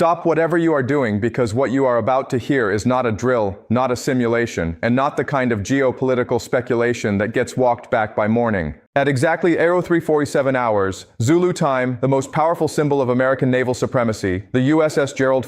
Stop whatever you are doing, because what you are about to hear is not a drill, not a simulation, and not the kind of geopolitical speculation that gets walked back by morning. At exactly 0347 hours, Zulu time, the most powerful symbol of American naval supremacy, the USS Gerald,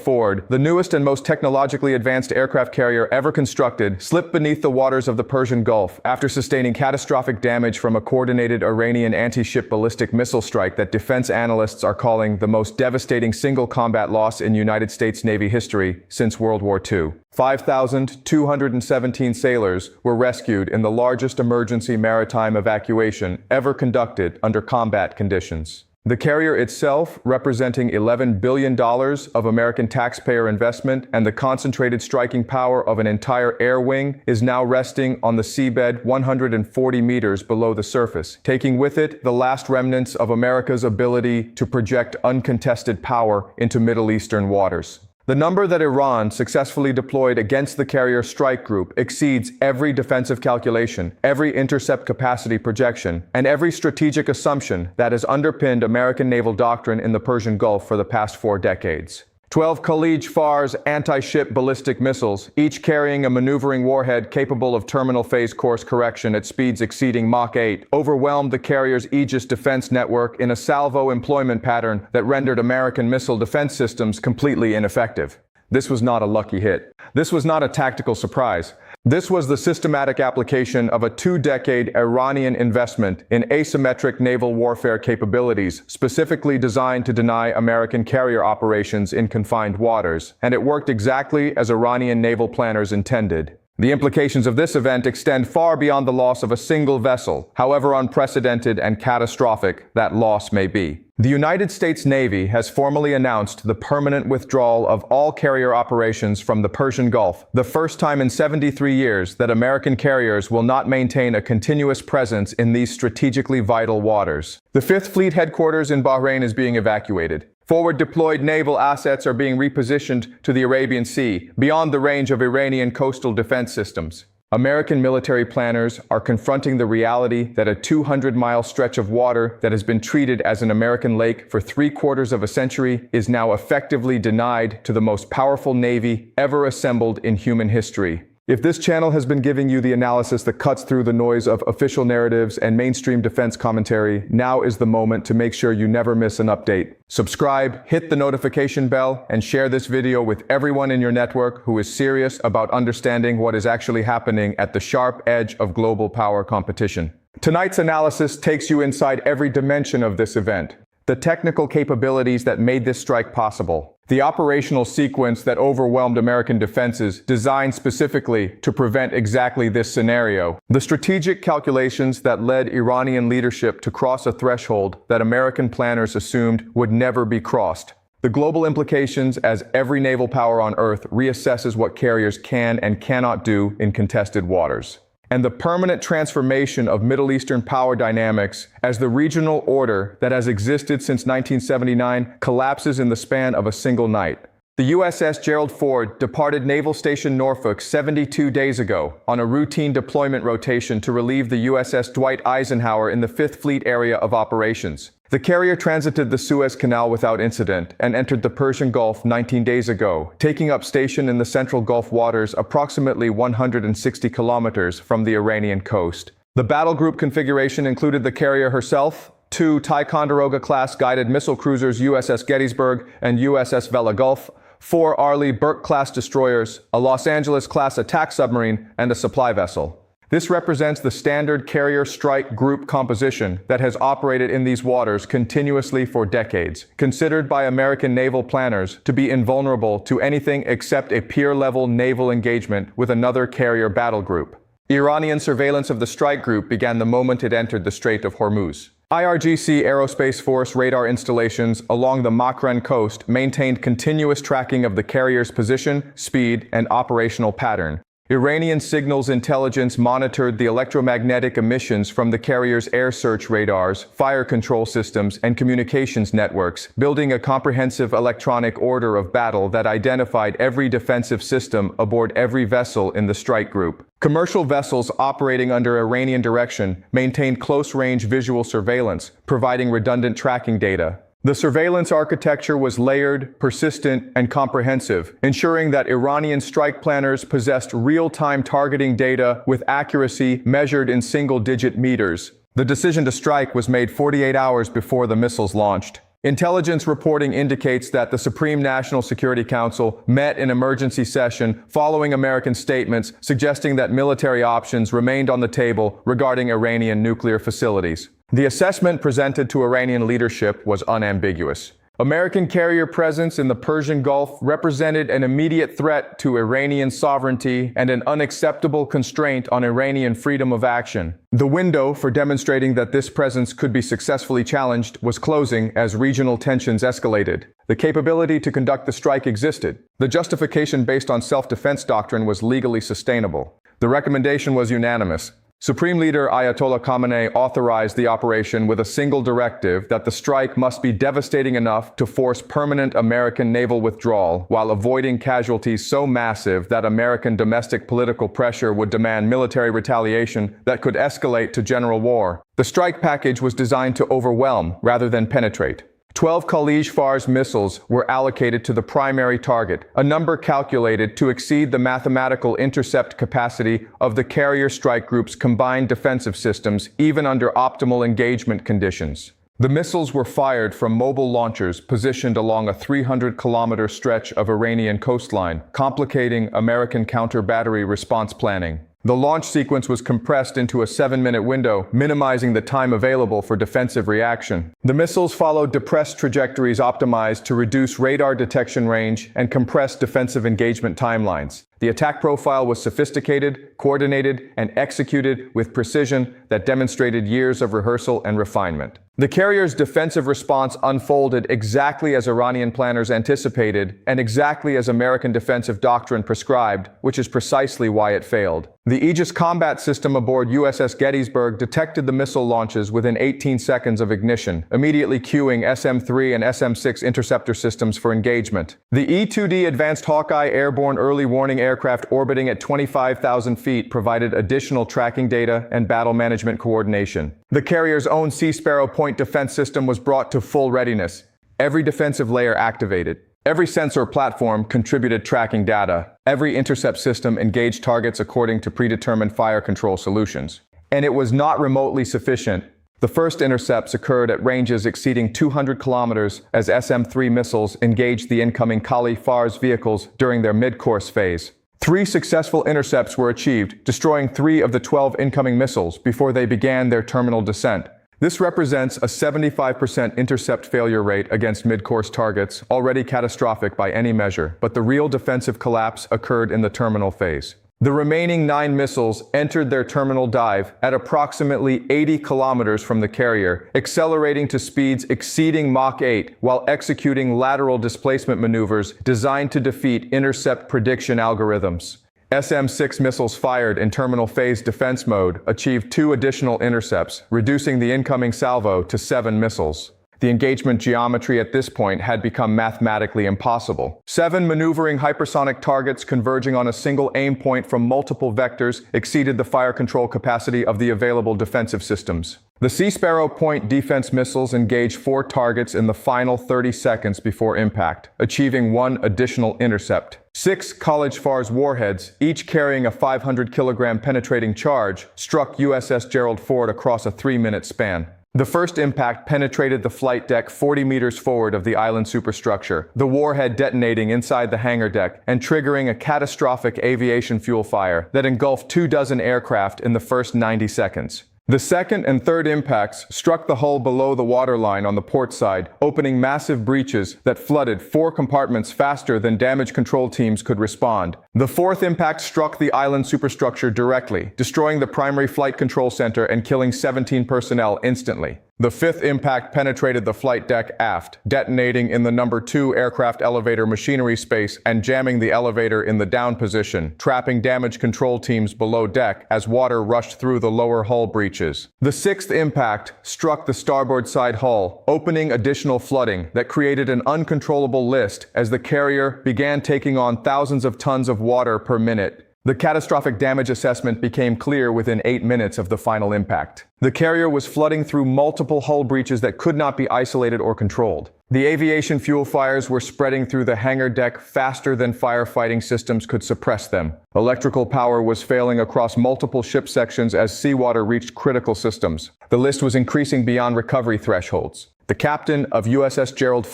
the newest and most technologically advanced aircraft carrier ever constructed, slipped beneath the waters of the Persian Gulf after sustaining catastrophic damage from a coordinated Iranian anti-ship ballistic missile strike that defense analysts are calling the most devastating single combat loss in United States Navy history since World War II. 5,217 sailors were rescued in the largest emergency maritime evacuation ever conducted under combat conditions. The carrier itself, representing $11 billion of American taxpayer investment and the concentrated striking power of an entire air wing, is now resting on the seabed 140 meters below the surface, taking with it the last remnants of America's ability to project uncontested power into Middle Eastern waters. The number that Iran successfully deployed against the carrier strike group exceeds every defensive calculation, every intercept capacity projection, and every strategic assumption that has underpinned American naval doctrine in the Persian Gulf for the past 4 decades. 12 Khalij-Fars anti-ship ballistic missiles, each carrying a maneuvering warhead capable of terminal phase course correction at speeds exceeding Mach 8, overwhelmed the carrier's Aegis defense network in a salvo employment pattern that rendered American missile defense systems completely ineffective. This was not a lucky hit. This was not a tactical surprise. This was the systematic application of a 2-decade Iranian investment in asymmetric naval warfare capabilities specifically designed to deny American carrier operations in confined waters, and it worked exactly as Iranian naval planners intended. The implications of this event extend far beyond the loss of a single vessel, however unprecedented and catastrophic that loss may be. The United States Navy has formally announced the permanent withdrawal of all carrier operations from the Persian Gulf, the first time in 73 years that American carriers will not maintain a continuous presence in these strategically vital waters. The 5th Fleet headquarters in Bahrain is being evacuated. Forward deployed naval assets are being repositioned to the Arabian Sea, beyond the range of Iranian coastal defense systems. American military planners are confronting the reality that a 200-mile stretch of water that has been treated as an American lake for 3/4 of a century is now effectively denied to the most powerful navy ever assembled in human history. If this channel has been giving you the analysis that cuts through the noise of official narratives and mainstream defense commentary, now is the moment to make sure you never miss an update. Subscribe, hit the notification bell, and share this video with everyone in your network who is serious about understanding what is actually happening at the sharp edge of global power competition. Tonight's analysis takes you inside every dimension of this event. The technical capabilities that made this strike possible. The operational sequence that overwhelmed American defenses, designed specifically to prevent exactly this scenario. The strategic calculations that led Iranian leadership to cross a threshold that American planners assumed would never be crossed. The global implications as every naval power on Earth reassesses what carriers can and cannot do in contested waters. And the permanent transformation of Middle Eastern power dynamics as the regional order that has existed since 1979 collapses in the span of a single night. The USS Gerald departed Naval Station Norfolk 72 days ago on a routine deployment rotation to relieve the USS Dwight Eisenhower in the 5th Fleet area of operations. The carrier transited the Suez Canal without incident and entered the Persian Gulf 19 days ago, taking up station in the central Gulf waters approximately 160 kilometers from the Iranian coast. The battle group configuration included the carrier herself, 2 Ticonderoga-class guided missile cruisers USS Gettysburg and USS Vela Gulf, 4 Arleigh Burke-class destroyers, a Los Angeles-class attack submarine, and a supply vessel. This represents the standard carrier strike group composition that has operated in these waters continuously for decades, considered by American naval planners to be invulnerable to anything except a peer-level naval engagement with another carrier battle group. Iranian surveillance of the strike group began the moment it entered the Strait of Hormuz. IRGC Aerospace Force radar installations along the Makran coast maintained continuous tracking of the carrier's position, speed, and operational pattern. Iranian signals intelligence monitored the electromagnetic emissions from the carrier's air search radars, fire control systems, and communications networks, building a comprehensive electronic order of battle that identified every defensive system aboard every vessel in the strike group. Commercial vessels operating under Iranian direction maintained close-range visual surveillance, providing redundant tracking data. The surveillance architecture was layered, persistent, and comprehensive, ensuring that Iranian strike planners possessed real-time targeting data with accuracy measured in single-digit meters. The decision to strike was made 48 hours before the missiles launched. Intelligence reporting indicates that the Supreme National Security Council met in emergency session following American statements suggesting that military options remained on the table regarding Iranian nuclear facilities. The assessment presented to Iranian leadership was unambiguous. American carrier presence in the Persian Gulf represented an immediate threat to Iranian sovereignty and an unacceptable constraint on Iranian freedom of action. The window for demonstrating that this presence could be successfully challenged was closing as regional tensions escalated. The capability to conduct the strike existed. The justification based on self-defense doctrine was legally sustainable. The recommendation was unanimous. Supreme Leader Ayatollah Khamenei authorized the operation with a single directive that the strike must be devastating enough to force permanent American naval withdrawal while avoiding casualties so massive that American domestic political pressure would demand military retaliation that could escalate to general war. The strike package was designed to overwhelm rather than penetrate. 12 Khalij-Fars missiles were allocated to the primary target, a number calculated to exceed the mathematical intercept capacity of the carrier strike group's combined defensive systems, even under optimal engagement conditions. The missiles were fired from mobile launchers positioned along a 300-kilometer stretch of Iranian coastline, complicating American counter-battery response planning. The launch sequence was compressed into a 7-minute window, minimizing the time available for defensive reaction. The missiles followed depressed trajectories optimized to reduce radar detection range and compress defensive engagement timelines. The attack profile was sophisticated, coordinated, and executed with precision that demonstrated years of rehearsal and refinement. The carrier's defensive response unfolded exactly as Iranian planners anticipated and exactly as American defensive doctrine prescribed, which is precisely why it failed. The Aegis combat system aboard USS Gettysburg detected the missile launches within 18 seconds of ignition, immediately cueing SM-3 and SM-6 interceptor systems for engagement. The E-2D Advanced Hawkeye airborne early warning aircraft orbiting at 25,000 feet provided additional tracking data and battle management coordination. The carrier's own Sea Sparrow point defense system was brought to full readiness. Every defensive layer activated. Every sensor platform contributed tracking data. Every intercept system engaged targets according to predetermined fire control solutions. And it was not remotely sufficient. The first intercepts occurred at ranges exceeding 200 kilometers as SM-3 missiles engaged the incoming Khalij-Fars vehicles during their mid-course phase. 3 successful intercepts were achieved, destroying 3 of the 12 incoming missiles before they began their terminal descent. This represents a 75% intercept failure rate against mid-course targets, already catastrophic by any measure, but the real defensive collapse occurred in the terminal phase. The remaining 9 missiles entered their terminal dive at approximately 80 kilometers from the carrier, accelerating to speeds exceeding Mach 8 while executing lateral displacement maneuvers designed to defeat intercept prediction algorithms. SM-6 missiles fired in terminal phase defense mode achieved 2 additional intercepts, reducing the incoming salvo to 7 missiles. The engagement geometry at this point had become mathematically impossible. 7 maneuvering hypersonic targets converging on a single aim point from multiple vectors exceeded the fire control capacity of the available defensive systems. The Sea Sparrow point defense missiles engaged 4 targets in the final 30 seconds before impact, achieving 1 additional intercept. 6 Khalij-Fars warheads, each carrying a 500-kilogram penetrating charge, struck USS Gerald forward across a 3-minute span. The first impact penetrated the flight deck 40 meters forward of the island superstructure, the warhead detonating inside the hangar deck and triggering a catastrophic aviation fuel fire that engulfed 24 aircraft in the first 90 seconds. The second and third impacts struck the hull below the waterline on the port side, opening massive breaches that flooded 4 compartments faster than damage control teams could respond. The fourth impact struck the island superstructure directly, destroying the primary flight control center and killing 17 personnel instantly. The fifth impact penetrated the flight deck aft, detonating in the number 2 aircraft elevator machinery space and jamming the elevator in the down position, trapping damage control teams below deck as water rushed through the lower hull breaches. The sixth impact struck the starboard side hull, opening additional flooding that created an uncontrollable list as the carrier began taking on thousands of tons of water per minute. The catastrophic damage assessment became clear within 8 minutes of the final impact. The carrier was flooding through multiple hull breaches that could not be isolated or controlled. The aviation fuel fires were spreading through the hangar deck faster than firefighting systems could suppress them. Electrical power was failing across multiple ship sections as seawater reached critical systems. The list was increasing beyond recovery thresholds. The captain of USS Gerald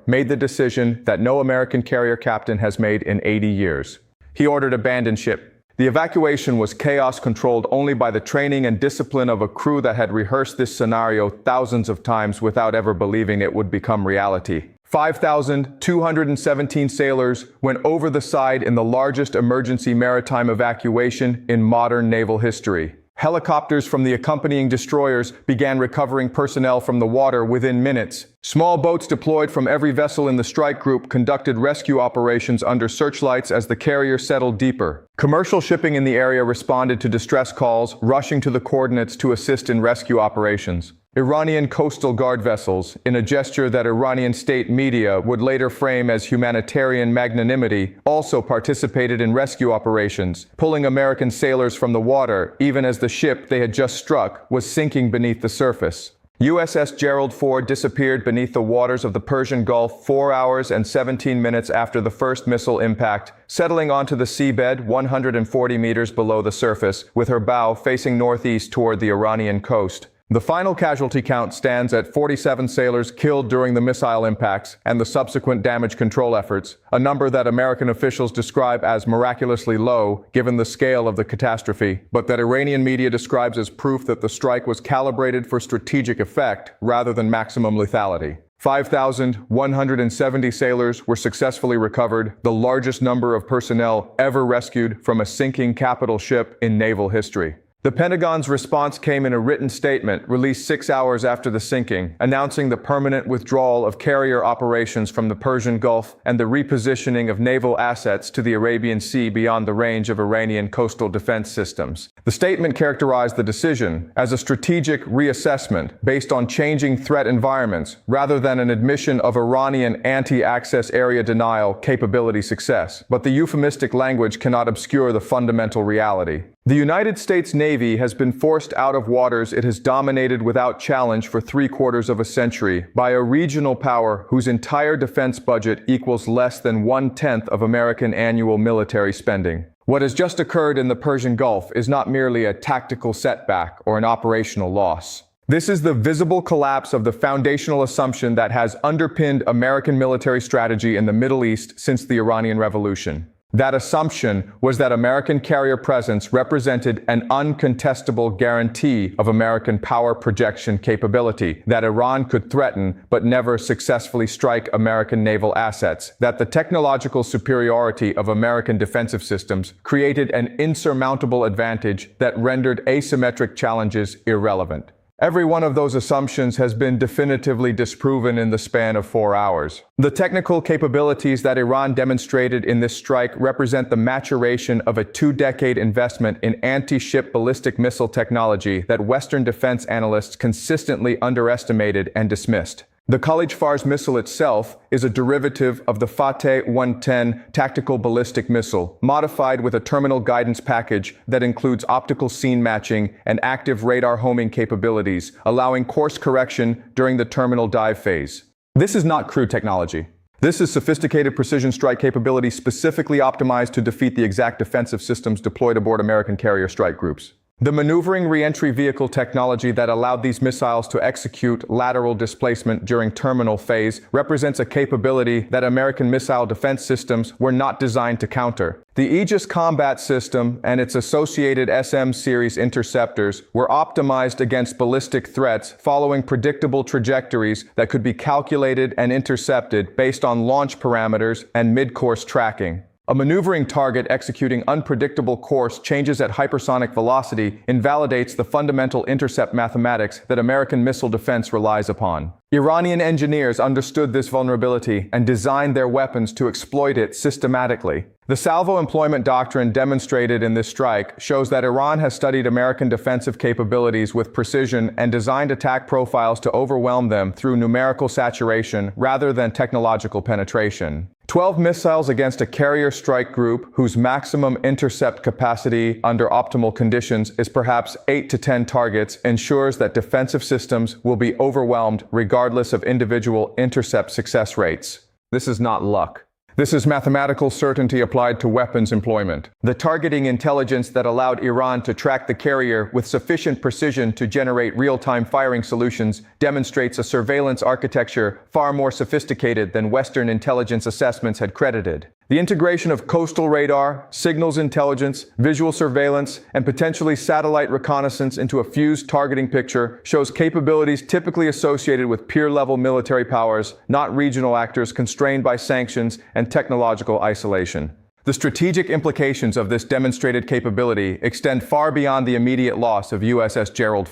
made the decision that no American carrier captain has made in 80 years. He ordered abandon ship. The evacuation was chaos controlled only by the training and discipline of a crew that had rehearsed this scenario thousands of times without ever believing it would become reality. 5,217 sailors went over the side in the largest emergency maritime evacuation in modern naval history. Helicopters from the accompanying destroyers began recovering personnel from the water within minutes. Small boats deployed from every vessel in the strike group conducted rescue operations under searchlights as the carrier settled deeper. Commercial shipping in the area responded to distress calls, rushing to the coordinates to assist in rescue operations. Iranian Coastal Guard vessels, in a gesture that Iranian state media would later frame as humanitarian magnanimity, also participated in rescue operations, pulling American sailors from the water even as the ship they had just struck was sinking beneath the surface. USS Gerald disappeared beneath the waters of the Persian Gulf 4 hours and 17 minutes after the first missile impact, settling onto the seabed 140 meters below the surface, with her bow facing northeast toward the Iranian coast. The final casualty count stands at 47 sailors killed during the missile impacts and the subsequent damage control efforts, a number that American officials describe as miraculously low given the scale of the catastrophe, but that Iranian media describes as proof that the strike was calibrated for strategic effect rather than maximum lethality. 5,170 sailors were successfully recovered, the largest number of personnel ever rescued from a sinking capital ship in naval history. The Pentagon's response came in a written statement released 6 hours after the sinking, announcing the permanent withdrawal of carrier operations from the Persian Gulf and the repositioning of naval assets to the Arabian Sea beyond the range of Iranian coastal defense systems. The statement characterized the decision as a strategic reassessment based on changing threat environments, rather than an admission of Iranian anti-access area denial capability success. But the euphemistic language cannot obscure the fundamental reality. The United States Navy has been forced out of waters it has dominated without challenge for 3/4 of a century by a regional power whose entire defense budget equals less than 1/10 of American annual military spending. What has just occurred in the Persian Gulf is not merely a tactical setback or an operational loss. This is the visible collapse of the foundational assumption that has underpinned American military strategy in the Middle East since the Iranian Revolution. That assumption was that American carrier presence represented an uncontestable guarantee of American power projection capability, that Iran could threaten but never successfully strike American naval assets, that the technological superiority of American defensive systems created an insurmountable advantage that rendered asymmetric challenges irrelevant. Every one of those assumptions has been definitively disproven in the span of 4 hours. The technical capabilities that Iran demonstrated in this strike represent the maturation of a 2-decade investment in anti-ship ballistic missile technology that Western defense analysts consistently underestimated and dismissed. The Khalij-Fars missile itself is a derivative of the Fateh 110 tactical ballistic missile, modified with a terminal guidance package that includes optical scene matching and active radar homing capabilities, allowing course correction during the terminal dive phase. This is not crude technology. This is sophisticated precision strike capability specifically optimized to defeat the exact defensive systems deployed aboard American carrier strike groups. The maneuvering re-entry vehicle technology that allowed these missiles to execute lateral displacement during terminal phase represents a capability that American missile defense systems were not designed to counter. The Aegis combat system and its associated SM-series interceptors were optimized against ballistic threats following predictable trajectories that could be calculated and intercepted based on launch parameters and mid-course tracking. A maneuvering target executing unpredictable course changes at hypersonic velocity invalidates the fundamental intercept mathematics that American missile defense relies upon. Iranian engineers understood this vulnerability and designed their weapons to exploit it systematically. The salvo employment doctrine demonstrated in this strike shows that Iran has studied American defensive capabilities with precision and designed attack profiles to overwhelm them through numerical saturation rather than technological penetration. 12 missiles against a carrier strike group whose maximum intercept capacity under optimal conditions is perhaps 8 to 10 targets ensures that defensive systems will be overwhelmed regardless of individual intercept success rates. This is not luck. This is mathematical certainty applied to weapons employment. The targeting intelligence that allowed Iran to track the carrier with sufficient precision to generate real-time firing solutions demonstrates a surveillance architecture far more sophisticated than Western intelligence assessments had credited. The integration of coastal radar, signals intelligence, visual surveillance, and potentially satellite reconnaissance into a fused targeting picture shows capabilities typically associated with peer-level military powers, not regional actors constrained by sanctions and technological isolation. The strategic implications of this demonstrated capability extend far beyond the immediate loss of USS Gerald.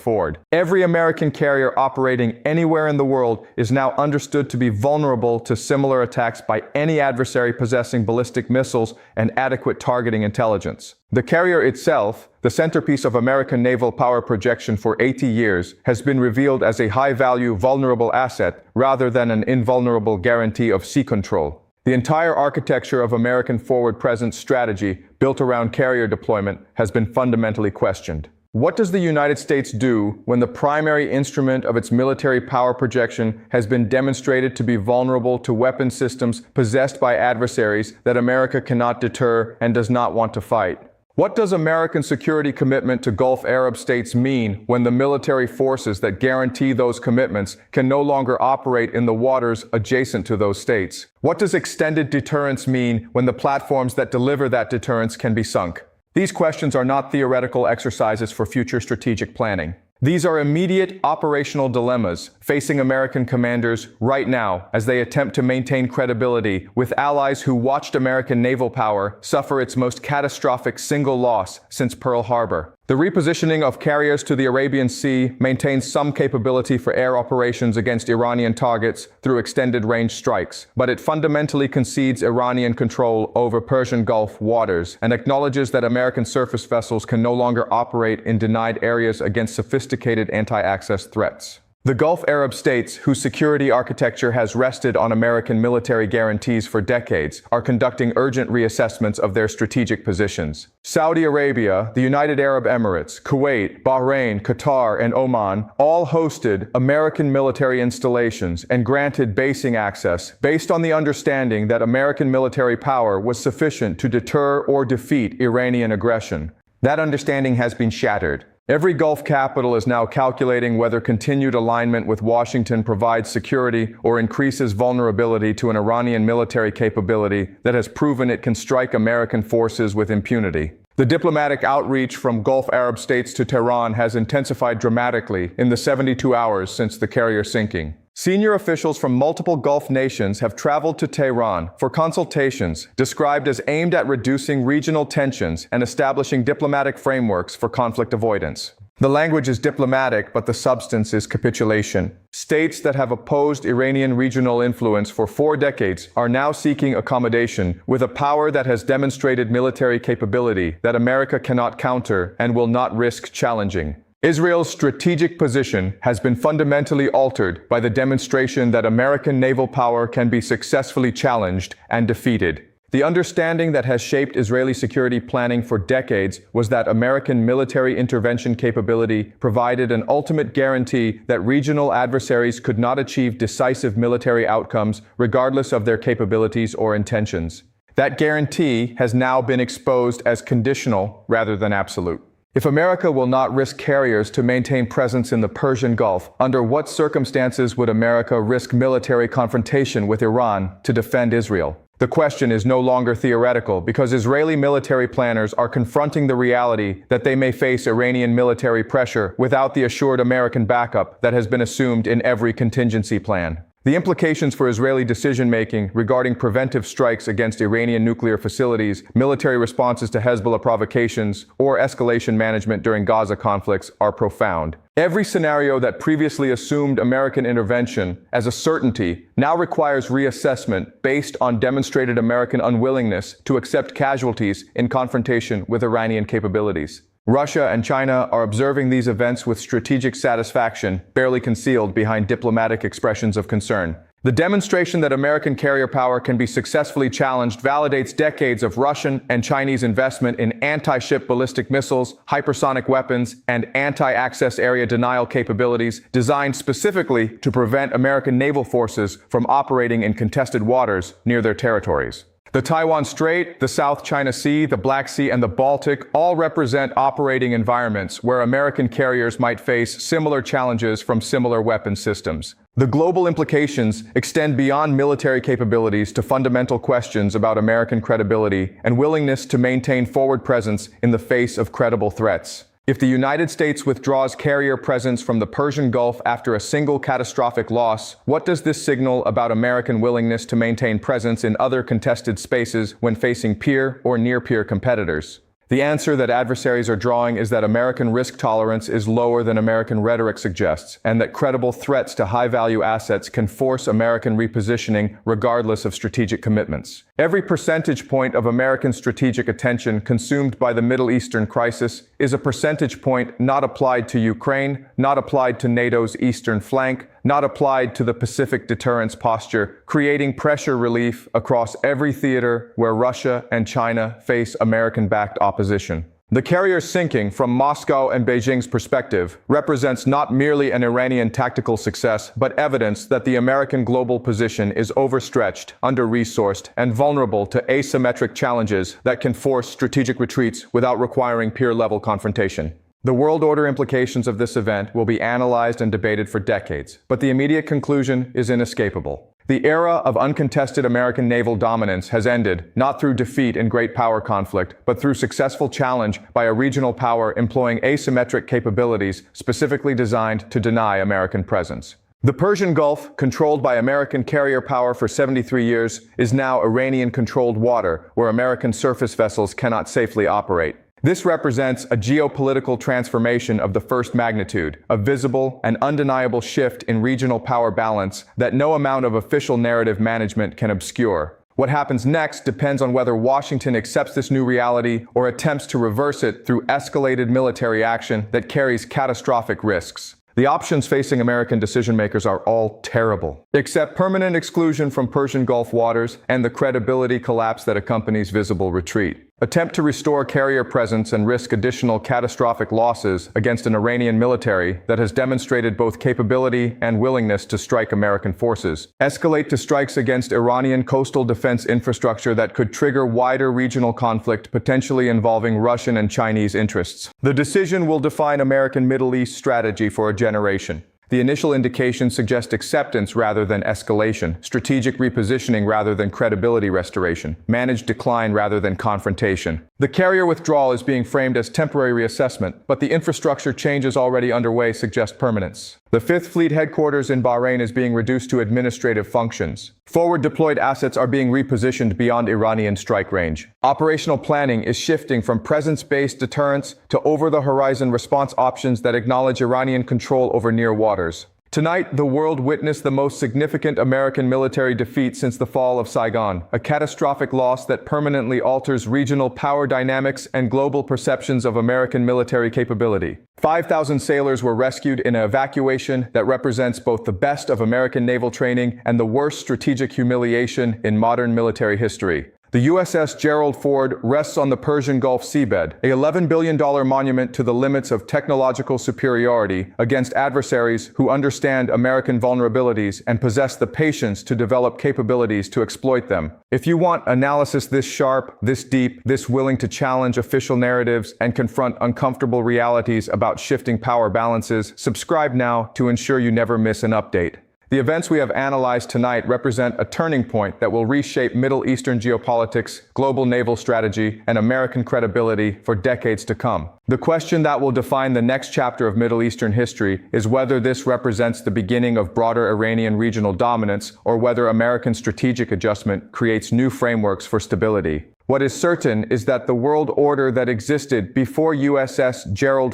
Every American carrier operating anywhere in the world is now understood to be vulnerable to similar attacks by any adversary possessing ballistic missiles and adequate targeting intelligence. The carrier itself, the centerpiece of American naval power projection for 80 years, has been revealed as a high-value, vulnerable asset rather than an invulnerable guarantee of sea control. The entire architecture of American forward presence strategy, built around carrier deployment, has been fundamentally questioned. What does the United States do when the primary instrument of its military power projection has been demonstrated to be vulnerable to weapon systems possessed by adversaries that America cannot deter and does not want to fight? What does American security commitment to Gulf Arab states mean when the military forces that guarantee those commitments can no longer operate in the waters adjacent to those states? What does extended deterrence mean when the platforms that deliver that deterrence can be sunk? These questions are not theoretical exercises for future strategic planning. These are immediate operational dilemmas facing American commanders right now as they attempt to maintain credibility with allies who watched American naval power suffer its most catastrophic single loss since Pearl Harbor. The repositioning of carriers to the Arabian Sea maintains some capability for air operations against Iranian targets through extended-range strikes, but it fundamentally concedes Iranian control over Persian Gulf waters and acknowledges that American surface vessels can no longer operate in denied areas against sophisticated anti-access threats. The Gulf Arab states, whose security architecture has rested on American military guarantees for decades, are conducting urgent reassessments of their strategic positions. Saudi Arabia, the United Arab Emirates, Kuwait, Bahrain, Qatar, and Oman all hosted American military installations and granted basing access based on the understanding that American military power was sufficient to deter or defeat Iranian aggression. That understanding has been shattered. Every Gulf capital is now calculating whether continued alignment with Washington provides security or increases vulnerability to an Iranian military capability that has proven it can strike American forces with impunity. The diplomatic outreach from Gulf Arab states to Tehran has intensified dramatically in the 72 hours since the carrier sinking. Senior officials from multiple Gulf nations have traveled to Tehran for consultations described as aimed at reducing regional tensions and establishing diplomatic frameworks for conflict avoidance. The language is diplomatic, but the substance is capitulation. States that have opposed Iranian regional influence for 4 decades are now seeking accommodation with a power that has demonstrated military capability that America cannot counter and will not risk challenging. Israel's strategic position has been fundamentally altered by the demonstration that American naval power can be successfully challenged and defeated. The understanding that has shaped Israeli security planning for decades was that American military intervention capability provided an ultimate guarantee that regional adversaries could not achieve decisive military outcomes regardless of their capabilities or intentions. That guarantee has now been exposed as conditional rather than absolute. If America will not risk carriers to maintain presence in the Persian Gulf, under what circumstances would America risk military confrontation with Iran to defend Israel? The question is no longer theoretical because Israeli military planners are confronting the reality that they may face Iranian military pressure without the assured American backup that has been assumed in every contingency plan. The implications for Israeli decision-making regarding preventive strikes against Iranian nuclear facilities, military responses to Hezbollah provocations, or escalation management during Gaza conflicts are profound. Every scenario that previously assumed American intervention as a certainty now requires reassessment based on demonstrated American unwillingness to accept casualties in confrontation with Iranian capabilities. Russia and China are observing these events with strategic satisfaction, barely concealed behind diplomatic expressions of concern. The demonstration that American carrier power can be successfully challenged validates decades of Russian and Chinese investment in anti-ship ballistic missiles, hypersonic weapons, and anti-access area denial capabilities designed specifically to prevent American naval forces from operating in contested waters near their territories. The Taiwan Strait, the South China Sea, the Black Sea, and the Baltic all represent operating environments where American carriers might face similar challenges from similar weapon systems. The global implications extend beyond military capabilities to fundamental questions about American credibility and willingness to maintain forward presence in the face of credible threats. If the United States withdraws carrier presence from the Persian Gulf after a single catastrophic loss, what does this signal about American willingness to maintain presence in other contested spaces when facing peer or near-peer competitors? The answer that adversaries are drawing is that American risk tolerance is lower than American rhetoric suggests, and that credible threats to high-value assets can force American repositioning regardless of strategic commitments. Every percentage point of American strategic attention consumed by the Middle Eastern crisis is a percentage point not applied to Ukraine, not applied to NATO's eastern flank, not applied to the Pacific deterrence posture, creating pressure relief across every theater where Russia and China face American-backed opposition. The carrier sinking, from Moscow and Beijing's perspective, represents not merely an Iranian tactical success, but evidence that the American global position is overstretched, under-resourced, and vulnerable to asymmetric challenges that can force strategic retreats without requiring peer-level confrontation. The world order implications of this event will be analyzed and debated for decades, but the immediate conclusion is inescapable. The era of uncontested American naval dominance has ended, not through defeat in great power conflict, but through successful challenge by a regional power employing asymmetric capabilities specifically designed to deny American presence. The Persian Gulf, controlled by American carrier power for 73 years, is now Iranian-controlled water where American surface vessels cannot safely operate. This represents a geopolitical transformation of the first magnitude, a visible and undeniable shift in regional power balance that no amount of official narrative management can obscure. What happens next depends on whether Washington accepts this new reality or attempts to reverse it through escalated military action that carries catastrophic risks. The options facing American decision-makers are all terrible, except permanent exclusion from Persian Gulf waters and the credibility collapse that accompanies visible retreat. Attempt to restore carrier presence and risk additional catastrophic losses against an Iranian military that has demonstrated both capability and willingness to strike American forces. Escalate to strikes against Iranian coastal defense infrastructure that could trigger wider regional conflict, potentially involving Russian and Chinese interests. The decision will define American Middle East strategy for a generation. The initial indications suggest acceptance rather than escalation, strategic repositioning rather than credibility restoration, managed decline rather than confrontation. The carrier withdrawal is being framed as temporary reassessment, but the infrastructure changes already underway suggest permanence. The Fifth Fleet headquarters in Bahrain is being reduced to administrative functions. Forward deployed assets are being repositioned beyond Iranian strike range. Operational planning is shifting from presence-based deterrence to over-the-horizon response options that acknowledge Iranian control over near waters. Tonight, the world witnessed the most significant American military defeat since the fall of Saigon, a catastrophic loss that permanently alters regional power dynamics and global perceptions of American military capability. 5,000 sailors were rescued in an evacuation that represents both the best of American naval training and the worst strategic humiliation in modern military history. The USS Gerald rests on the Persian Gulf seabed, a $11 billion monument to the limits of technological superiority against adversaries who understand American vulnerabilities and possess the patience to develop capabilities to exploit them. If you want analysis this sharp, this deep, this willing to challenge official narratives and confront uncomfortable realities about shifting power balances, subscribe now to ensure you never miss an update. The events we have analyzed tonight represent a turning point that will reshape Middle Eastern geopolitics, global naval strategy, and American credibility for decades to come. The question that will define the next chapter of Middle Eastern history is whether this represents the beginning of broader Iranian regional dominance or whether American strategic adjustment creates new frameworks for stability. What is certain is that the world order that existed before USS Gerald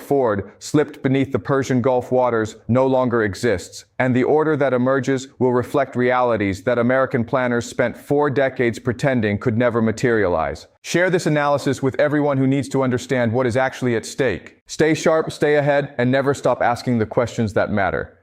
slipped beneath the Persian Gulf waters no longer exists, and the order that emerges will reflect realities that American planners spent 4 decades pretending could never materialize. Share this analysis with everyone who needs to understand what is actually at stake. Stay sharp, stay ahead, and never stop asking the questions that matter.